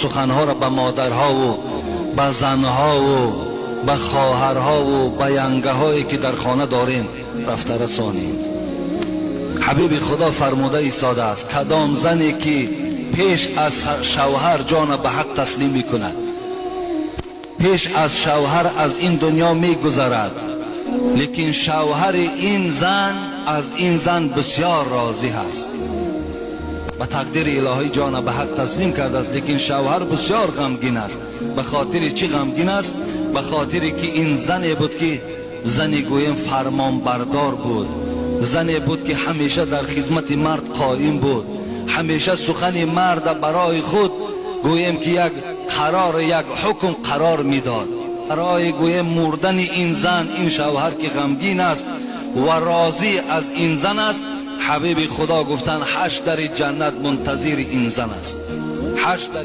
سخنها را به مادرها و به زنها و به خواهرها و به ینگه هایی که در خانه داریم رفته رسانیم. حبیب خدا فرموده ایستاده است کدام زنی که پیش از شوهر جان به حق تسلیم می کند، پیش از شوهر از این دنیا می گذرد، لیکن شوهر این زن از این زن بسیار راضی هست، به تقدیر الهی جان به حق تسلیم کرده است، لیکن شوهر بسیار غمگین است. به خاطر چی غمگین است؟ به خاطر که این زنی بود که زنی گویم فرمان بردار بود، زنی بود که همیشه در خدمت مرد قائم بود، همیشه سخن مرد برای خود گویم که یک قرار یک حکم قرار میداد. برای گویم مردن این زن، این شوهر که غمگین است و راضی از این زن است، حبیب خدا گفتن 8 در جنت منتظر این زن است. 8 در